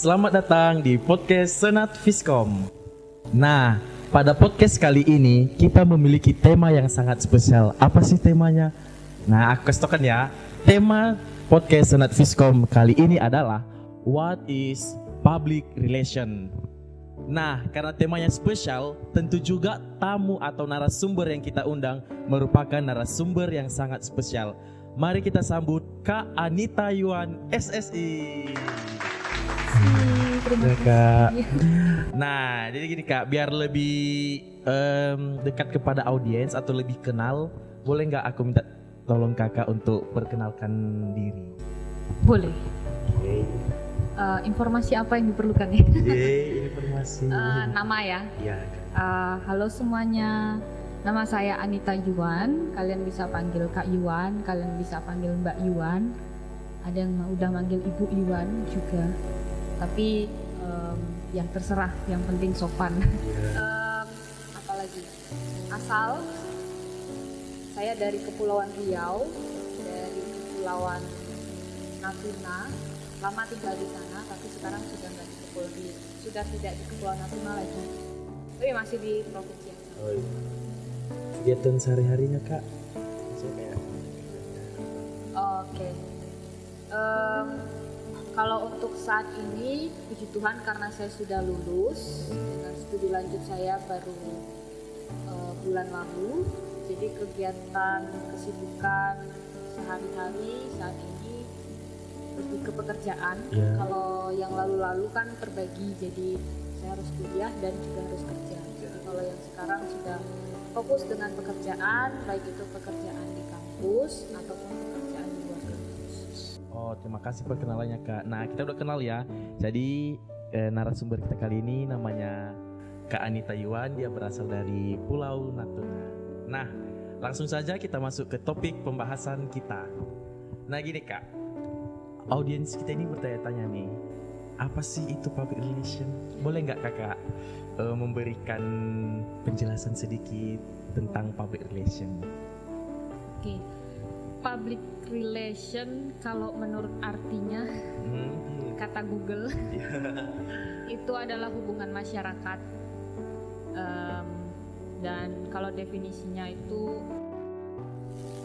Selamat datang di podcast Senat Fiskom. Nah, pada podcast kali ini kita memiliki tema yang sangat spesial. Apa sih temanya? Nah, aku kasih tau kan ya. Tema podcast Senat Fiskom kali ini adalah What is Public Relation? Nah, karena temanya spesial, tentu juga tamu atau narasumber yang kita undang merupakan narasumber yang sangat spesial. Mari kita sambut Kak Anita Yuan, SSI. Terima Ya, kasih. Kak. Nah, jadi gini Kak, biar lebih dekat kepada audiens atau lebih kenal, boleh nggak aku minta tolong Kakak untuk perkenalkan diri? Boleh. Oke. Informasi apa yang diperlukan ya? Informasi. Nama ya. Iya. Halo semuanya. Nama saya Anita Yuan. Kalian bisa panggil Kak Yuan, kalian bisa panggil Mbak Yuan. Ada yang udah manggil Ibu Yuan juga. Tapi yang terserah, yang penting sopan. Apalagi asal saya dari Kepulauan Riau, dari Kepulauan Natuna. Lama tinggal di sana, tapi sekarang sudah nggak di Kepulauan Riau, sudah tidak di Kepulauan Natuna lagi, tapi masih di provinsi yang sama. Oh, iya. Kegiatan sehari-harinya Kak? Saya kayak. Oke. Kalau untuk saat ini, puji Tuhan karena saya sudah lulus dengan studi lanjut saya baru bulan lalu. Jadi kegiatan kesibukan sehari-hari saat ini lebih ke pekerjaan. Yeah. Kalau yang lalu-lalu kan terbagi, jadi saya harus kuliah dan juga harus kerja. Jadi kalau yang sekarang sudah fokus dengan pekerjaan, baik itu pekerjaan di kampus ataupun pekerjaan di luar kampus. Oh, terima kasih perkenalannya Kak. Nah, kita udah kenal ya. Jadi narasumber kita kali ini namanya Kak Anita Yuan. Dia berasal dari Pulau Natuna. Nah, langsung saja kita masuk ke topik pembahasan kita. Nah gini Kak, audiens kita ini bertanya-tanya nih, apa sih itu public relation? Boleh nggak Kakak memberikan penjelasan sedikit tentang public relation? Oke. Public relation kalau menurut artinya kata Google itu adalah hubungan masyarakat, dan kalau definisinya itu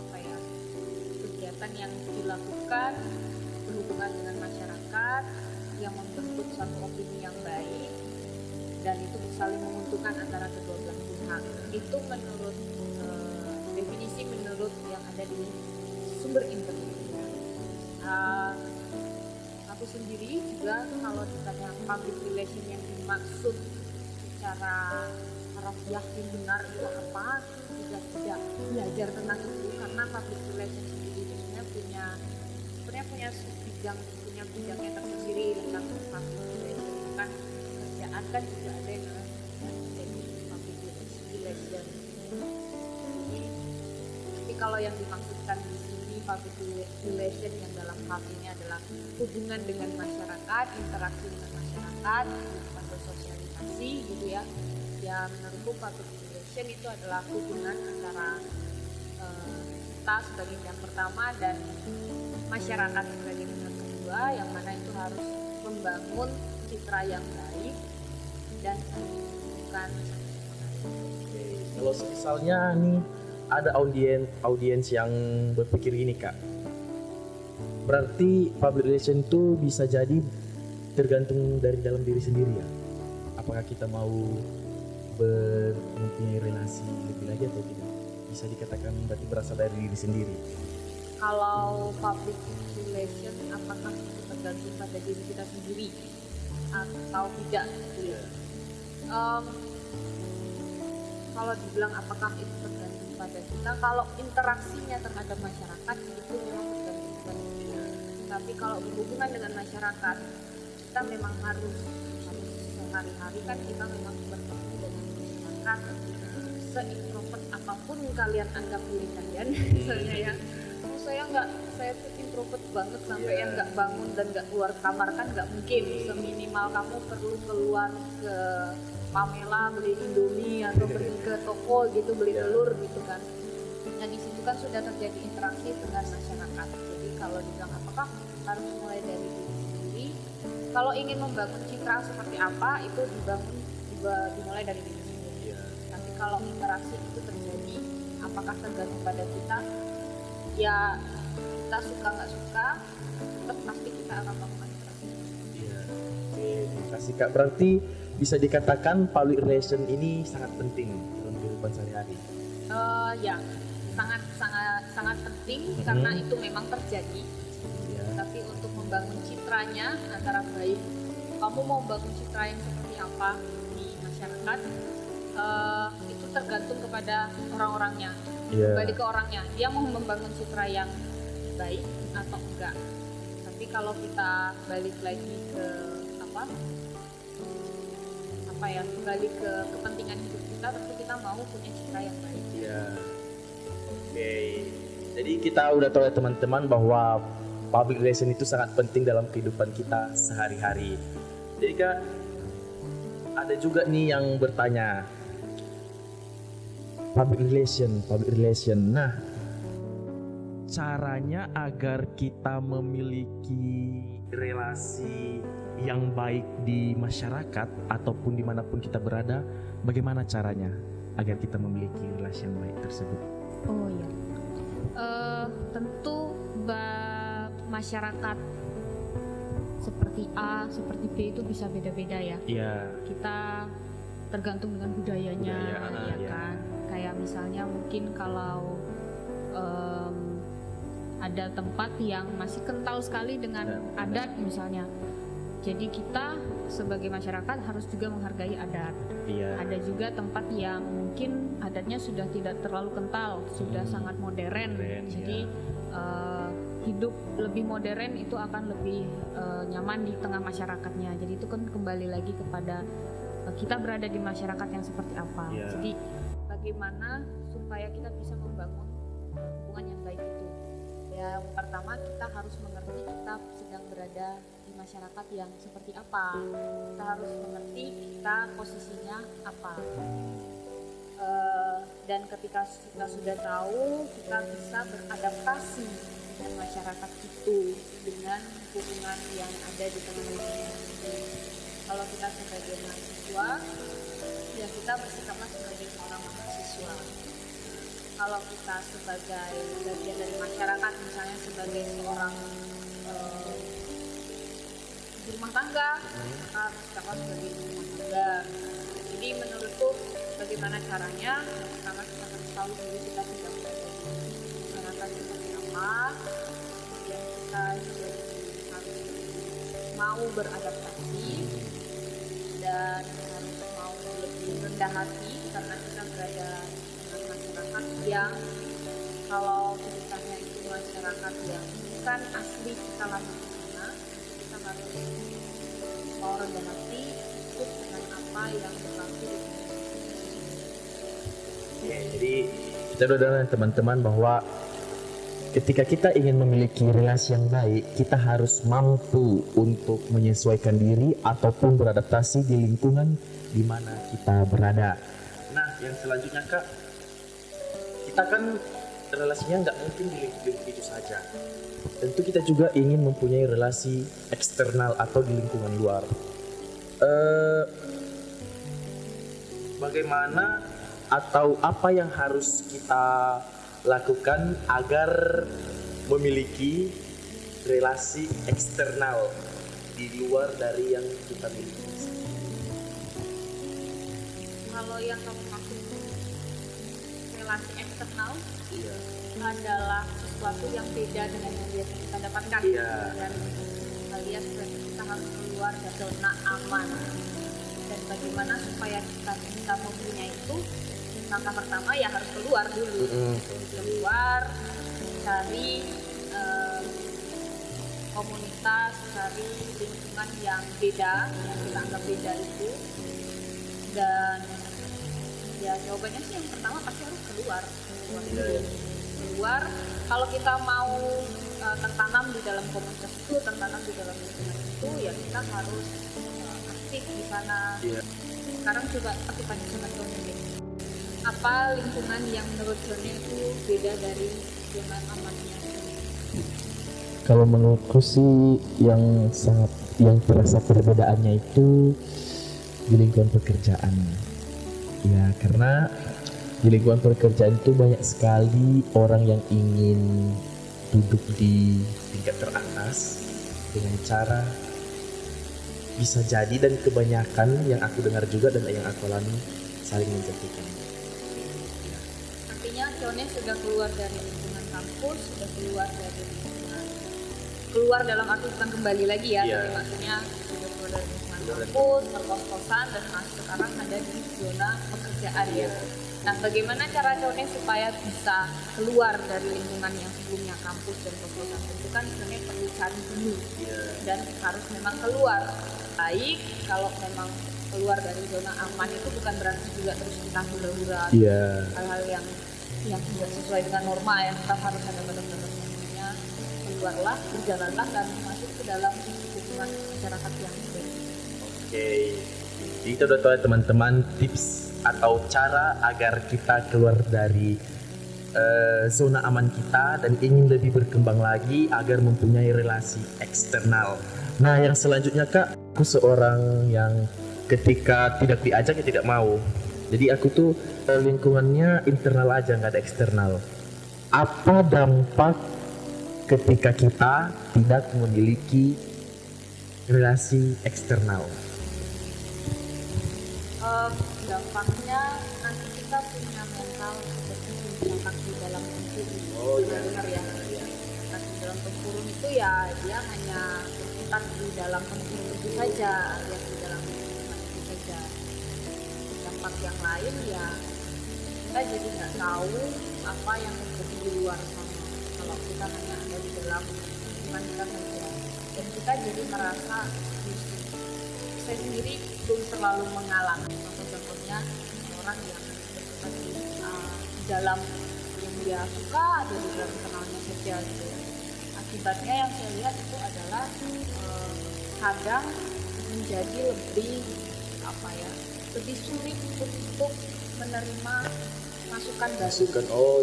apa ya, kegiatan yang dilakukan berhubungan dengan masyarakat yang membentuk satu opini yang baik dan itu saling menguntungkan antara kedua belah pihak. Itu menurut definisi menurut yang ada di sumber internet. Aku sendiri juga kalau ditanya public relation yang dimaksud secara harafiah yang benar itu apa, juga tidak belajar tentang itu karena public relation sendiri itu sebenarnya punya bidangnya tersendiri tentang public relation. Kan kerjaan kan juga ada yang jadi public relation. Tapi kalau yang dimaksudkan di sini public relation yang dalam hal ini adalah hubungan dengan masyarakat, interaksi dengan masyarakat, atau sosialisasi gitu ya. Ya menurutku public relation itu adalah hubungan antara kita sebagai pihak pertama dan masyarakat sebagai pihak kedua, yang mana itu harus membangun citra yang baik dan bukan. Kalau misalnya nih ada audiens yang berpikir gini Kak, berarti public relation itu bisa jadi tergantung dari dalam diri sendiri ya. Apakah kita mau mempunyai relasi lebih lagi atau tidak? Bisa dikatakan berarti berasal dari diri sendiri. Kalau public relation apakah itu tergantung pada diri kita sendiri atau tidak? Kalau dibilang apakah itu tergantung pada kita, kalau interaksinya terhadap masyarakat itu memang tergantung pada kita. Tapi kalau berhubungan dengan masyarakat, kita memang harus sehari-hari kan kita memang bertemu dengan masyarakat. Se-introvert apapun kalian anggap diri kalian, misalnya ya, saya tuh introvert banget sampai yang nggak bangun dan nggak keluar kamar kan nggak mungkin. Seminimal kamu perlu keluar ke Pamela beli Indomie atau pergi ke toko gitu beli telur gitu kan. Nah di situ kan sudah terjadi interaksi dengan masyarakat. Jadi kalau dibilang apakah harus mulai dari diri sendiri, Kalau ingin membangun citra seperti apa itu dimulai dari diri sendiri. Tapi kalau interaksi itu terjadi, apakah tergantung pada kita? Ya kita suka nggak suka, tetap pasti kita akan melakukan interaksi. Iya. Oke, terima kasih Kak. Berarti bisa dikatakan public relation ini sangat penting dalam kehidupan sehari-hari. Ya, sangat penting karena itu memang terjadi. Ya. Tapi untuk membangun citranya antara baik, kamu mau bangun citra yang seperti apa di masyarakat, itu tergantung kepada orang-orangnya. Kembali ke orangnya, dia mau membangun citra yang baik atau enggak. Tapi kalau kita balik lagi ke balik ke kepentingan hidup kita, tentu kita mau punya citra yang baik. Iya. Oke. Jadi kita udah tahu ya teman-teman bahwa public relation itu sangat penting dalam kehidupan kita sehari-hari. Jadi Kak, ada juga nih yang bertanya, public relation. Nah, caranya agar kita memiliki relasi yang baik di masyarakat ataupun dimanapun kita berada, bagaimana caranya agar kita memiliki relasi yang baik tersebut? Oh ya, tentu masyarakat seperti A, seperti B itu bisa beda-beda ya. Iya. Kita tergantung dengan budayanya, ya kan. Kayak misalnya mungkin kalau ada tempat yang masih kental sekali dengan adat misalnya. Jadi kita sebagai masyarakat harus juga menghargai adat. Iya. Ada juga tempat yang mungkin adatnya sudah tidak terlalu kental, sudah sangat modern. Jadi hidup lebih modern itu akan lebih nyaman di tengah masyarakatnya. Jadi itu kan kembali lagi kepada kita berada di masyarakat yang seperti apa. Yeah. Jadi bagaimana supaya kita bisa membangun hubungan yang baik itu. Yang pertama kita harus mengerti kita sedang berada di masyarakat yang seperti apa. Kita harus mengerti kita posisinya apa. Dan ketika kita sudah tahu, kita bisa beradaptasi dengan masyarakat itu, dengan hubungan yang ada di tengah-tengahnya. Kalau kita sebagai mahasiswa, ya kita bersikaplah sebagai seorang mahasiswa. Kalau kita sebagai bagian dari masyarakat, misalnya sebagai seorang di rumah tangga, kita bersikaplah sebagai ibu rumah tangga. Jadi menurutku bagaimana caranya? Pertama kita harus tahu dulu kita sudah berada di masyarakat seperti apa, dan kita juga harus mau beradaptasi dan harus mau lebih rendah hati karena kita berada dengan masyarakat yang kalau ceritanya itu masyarakat yang bukan asli kita lahir di sana, kita harus mau rendah hati ikut dengan apa yang berlaku di sana. Oke, jadi kita udah dengar teman-teman bahwa ketika kita ingin memiliki relasi yang baik, kita harus mampu untuk menyesuaikan diri ataupun beradaptasi di lingkungan di mana kita berada. Nah, yang selanjutnya Kak, kita kan relasinya nggak mungkin di lingkup itu saja. Tentu kita juga ingin mempunyai relasi eksternal atau di lingkungan luar. Bagaimana atau apa yang harus kita lakukan agar memiliki relasi eksternal di luar dari yang kita miliki? Kalau yang kamu maksud relasi eksternal Iya. adalah sesuatu yang beda dengan yang biasa kita dapatkan. Iya. Dan alias berarti kita harus keluar dari zona aman. Dan bagaimana supaya kita bisa mempunyai itu? Langkah pertama ya harus keluar dulu. Keluar, cari komunitas, cari lingkungan yang beda, yang kita anggap beda itu. Dan ya jawabannya sih yang pertama pasti harus keluar. Keluar. Kalau kita mau tertanam di dalam komunitas itu, tertanam di dalam lingkungan itu, ya kita harus aktif di sana. Sekarang coba aku tanya sama Tony, apa lingkungan yang menurut Tony itu beda dari zona amannya? Kalau menurutku sih yang sangat yang terasa perbedaannya itu di lingkungan pekerjaan. Ya, karena di lingkungan pekerjaan itu banyak sekali orang yang ingin duduk di tingkat teratas dengan cara bisa jadi, dan kebanyakan yang aku dengar juga dan yang aku alami, saling menjatuhkan. Artinya Cone sudah keluar dari lingkungan kampus, sudah keluar dari lingkungan, keluar dalam arti bukan kembali lagi ya, Iya. tapi maksudnya sudah keluar dari lingkungan kampus, berkos-kosan, dan sekarang ada di zona pekerjaan ya. Nah, bagaimana cara Cone supaya bisa keluar dari lingkungan yang sebelumnya kampus dan kos-kosan? Itu kan sebenarnya perlu cari dulu dan harus memang keluar. Baik, kalau memang keluar dari zona aman itu bukan berarti juga terus kita hura-hura hal-hal yang tidak sesuai dengan norma ya. Tetap harus ada benar-benar namanya keluarlah, berjalanlah dan masuk ke dalam lingkungan masyarakat yang baik. Oke, jadi itu udah tahu ya teman-teman, tips atau cara agar kita keluar dari zona aman kita dan ingin lebih berkembang lagi agar mempunyai relasi eksternal. Nah, yang selanjutnya Kak, aku seorang yang ketika tidak diajak ya tidak mau. Jadi aku tuh lingkungannya internal aja, nggak ada eksternal. Apa dampak ketika kita tidak memiliki relasi eksternal? Dampaknya nanti kita punya mental seperti misalkan di dalam tempurung. Dengar ya. Nah, di dalam tempurung itu ya dia hanya berputar di dalam tempurung itu saja, alias di dalam lingkungan itu saja. Dampak yang lain ya kita jadi nggak tahu apa yang terjadi di luar sana. Kalau kita hanya ada di dalam lingkungan kita saja, dan kita jadi merasa saya sendiri belum terlalu mengalami contohnya orang yang berkutat di dalam yang dia suka ada di dalam kenalnya saja gitu. Akibatnya yang saya lihat itu adalah kadang menjadi lebih lebih sulit untuk menerima masukan baru.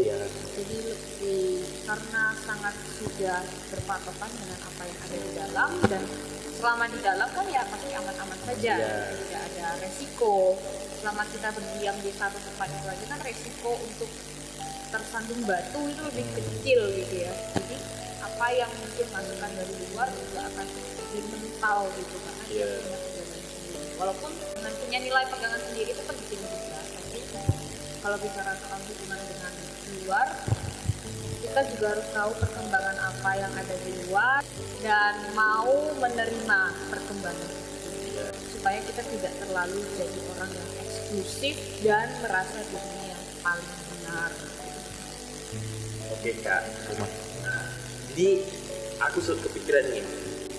Jadi lebih karena sangat sudah berpatokan dengan apa yang ada di dalam, dan selama di dalam kan ya pasti aman-aman saja, tidak ada resiko. Selama kita berdiam di satu tempat itu aja kan resiko untuk tersandung batu itu lebih kecil gitu ya. Jadi apa yang mungkin masukan dari luar juga akan lebih mental gitu, karena dia punya pegangan sendiri. Walaupun dengan punya nilai pegangan sendiri itu penting juga, tapi kalau bicara soal hubungan dengan luar, kita juga harus tahu perkembangan apa yang ada di luar dan mau menerima perkembangan itu, supaya kita tidak terlalu jadi orang yang eksklusif dan merasa dirinya yang paling benar. Oke Kak, jadi aku sudah kepikiran nih,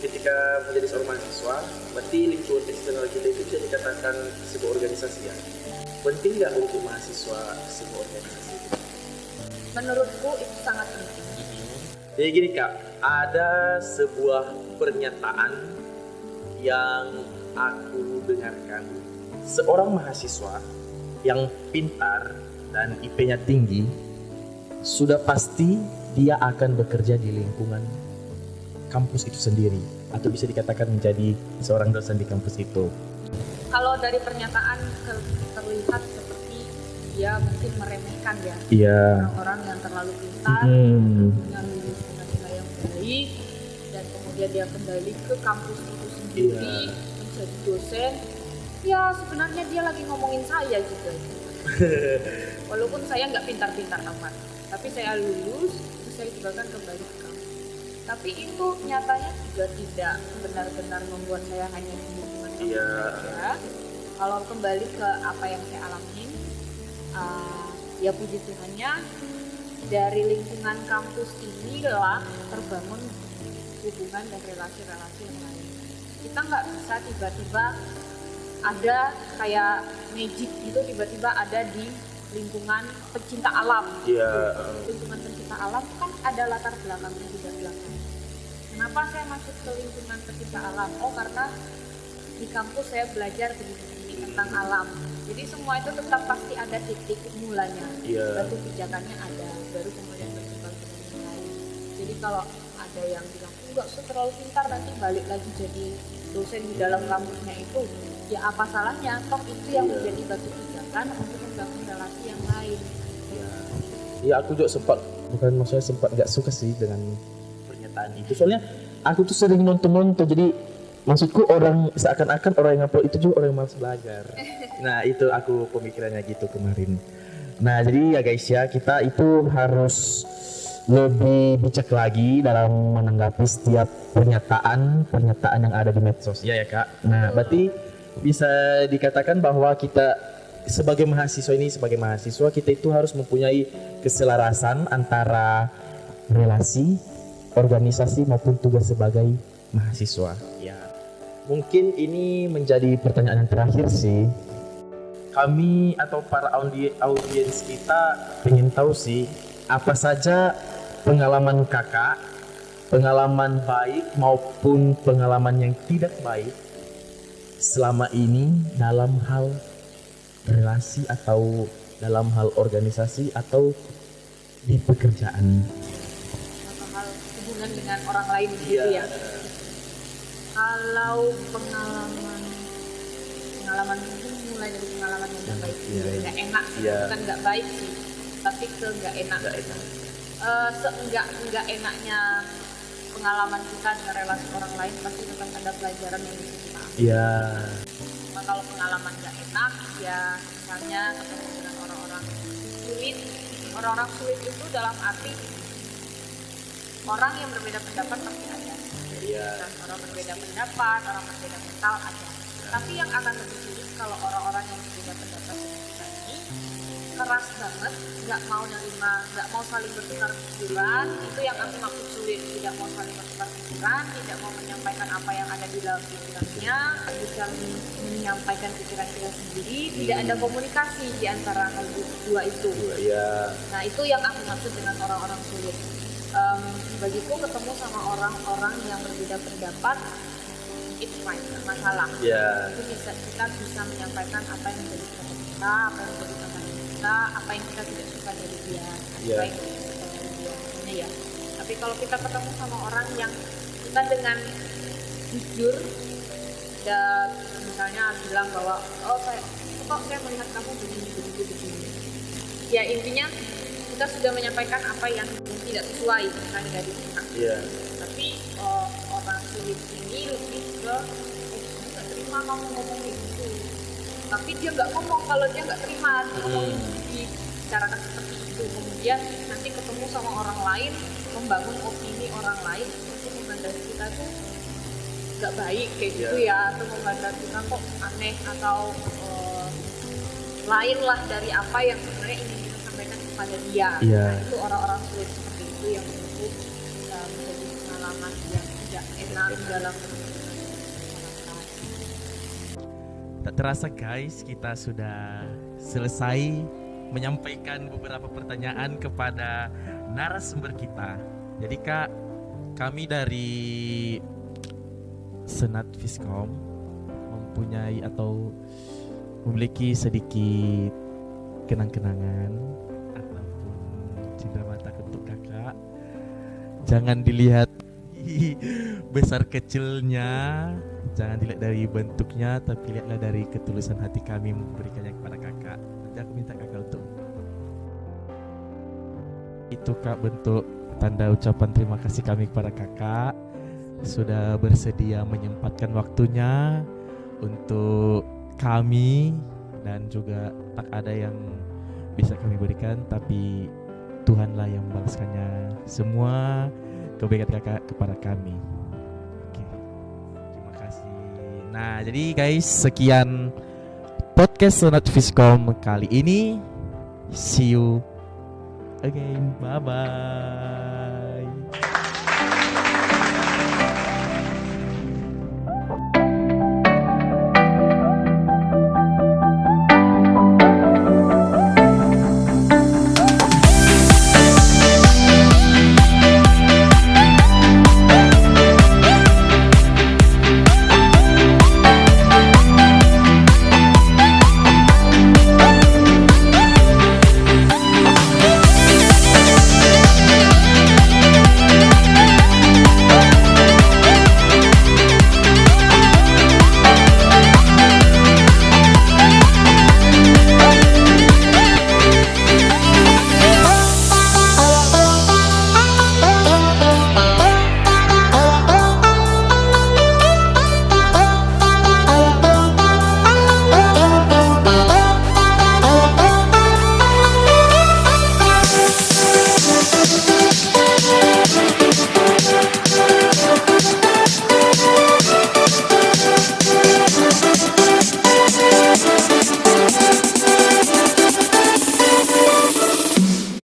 ketika menjadi seorang mahasiswa, berarti lingkungan eksternal kita itu bisa dikatakan sebuah organisasi ya. Penting nggak untuk mahasiswa sebuah organisasi? Menurutku itu sangat penting. Jadi gini Kak, ada sebuah pernyataan yang aku dengarkan. Seorang mahasiswa yang pintar dan IP-nya tinggi, sudah pasti dia akan bekerja di lingkungan kampus itu sendiri, atau bisa dikatakan menjadi seorang dosen di kampus itu. Kalau dari pernyataan terlihat seperti dia mungkin meremehkan ya orang-orang yang terlalu pintar, punya lulus dengan nilai yang baik, dan kemudian dia kembali ke kampus itu sendiri menjadi dosen. Ya sebenarnya dia lagi ngomongin saya juga. Walaupun saya nggak pintar-pintar amat, tapi saya lulus, saya juga kan kembali ke kampus. Tapi itu nyatanya juga tidak benar-benar membuat saya hanya di lingkungan kampus saja. Kalau kembali ke apa yang saya alamin, ya puji Tuhannya dari lingkungan kampus inilah terbangun hubungan dan relasi-relasi yang lain. Kita nggak bisa tiba-tiba ada kayak magic gitu, tiba-tiba ada di lingkungan pecinta alam. Lingkungan pecinta alam kan ada latar belakangnya juga belakang. Kenapa saya masuk ke lingkungan pecinta alam? Oh karena di kampus saya belajar begini tentang alam. Jadi semua itu tetap pasti ada titik mulanya. Batu pijakannya ada, baru kemudian berkembang dengan yang lain. Jadi kalau ada yang bilang enggak terlalu pintar, nanti balik lagi jadi dosen di dalam kampusnya itu, ya apa salahnya, toh itu yang menjadi batu pijakan untuk membangun relasi yang lain. Ya aku juga sempat nggak suka sih dengan pernyataan itu, soalnya aku tuh sering nonton jadi maksudku orang seakan-akan orang yang upload itu juga orang yang malas belajar. Nah itu aku pemikirannya gitu kemarin. Nah jadi ya guys ya, kita itu harus lebih bijak lagi dalam menanggapi setiap pernyataan yang ada di medsos. Ya Kak. Nah berarti bisa dikatakan bahwa kita sebagai mahasiswa kita itu harus mempunyai keselarasan antara relasi, organisasi maupun tugas sebagai mahasiswa. Ya. Mungkin ini menjadi pertanyaan yang terakhir sih. Kami atau para audiens kita ingin tahu sih apa saja pengalaman kakak, pengalaman baik maupun pengalaman yang tidak baik selama ini dalam hal relasi atau dalam hal organisasi atau di pekerjaan. Atau hal hubungan dengan orang lain gitu ya. Kalau pengalaman mungkin mulai dari pengalaman yang nggak baik, nggak enak sih, bukan nggak baik sih, tapi ke nggak enak. Seenggak enaknya pengalaman kita dengan relasi orang lain pasti tetap ada pelajaran yang bisa kita ambil. Iya. Cuma kalau pengalaman nggak enak ya misalnya ketemu dengan orang-orang sulit itu dalam arti orang yang berbeda pendapat pasti ada. Dan orang berbeda pendapat, orang berbeda mental ada. Tapi yang akan lebih sulit kalau orang-orang yang berbeda pendapat seperti kita ini keras banget, nggak mau nerima, nggak mau saling bertukar pikiran. Itu yang aku maksud sulit, tidak mau saling bertukar pikiran, tidak mau menyampaikan apa yang ada di dalam pikirannya, bisa menyampaikan pikiran kita sendiri, tidak ada komunikasi di antara dua itu. Nah itu yang aku maksud dengan orang-orang sulit. Bagiku ketemu sama orang-orang yang berbeda pendapat, it's fine, nggak masalah. Itu kita bisa menyampaikan apa yang menjadi pendapat kita, apa yang menjadi pendapat kita, apa yang kita tidak suka dari dia, apa yang kita suka dari dia, maksudnya ya. Tapi kalau kita ketemu sama orang yang kita dengan jujur dan misalnya bilang bahwa saya melihat kamu begini, ya intinya kita sudah menyampaikan apa yang tidak sesuai misalnya dari kita. Tapi orang sulit ini lebih ke saya nggak terima kamu ngomong gitu, tapi dia nggak ngomong kalau dia nggak terima dibicarakan seperti itu. Kemudian nanti ketemu sama orang lain, membangun opini orang lain untuk memandang kita tuh nggak baik kayak gitu ya, atau memandang kita kok aneh atau lain lah dari apa yang sebenarnya ingin kita sampaikan kepada dia. Nah itu orang-orang sulit seperti itu yang menurutku menjadi pengalaman yang tidak enak dalam Tak terasa guys, kita sudah selesai menyampaikan beberapa pertanyaan kepada narasumber kita. Jadi Kak, kami dari Senat Fiskom mempunyai atau memiliki sedikit kenang-kenangan ataupun cinta mata untuk kakak. Jangan dilihat besar kecilnya, jangan dilihat dari bentuknya, tapi lihatlah dari ketulusan hati kami memberikannya kepada kakak. Nanti aku minta kakak untuk itu Kak, bentuk tanda ucapan terima kasih kami kepada kakak sudah bersedia menyempatkan waktunya untuk kami, dan juga tak ada yang bisa kami berikan, tapi Tuhanlah yang membalaskannya semua kebaikan kakak kepada kami. Oke, terima kasih. Nah jadi guys, sekian podcast Senat Fiskom kali ini. See you again, bye bye.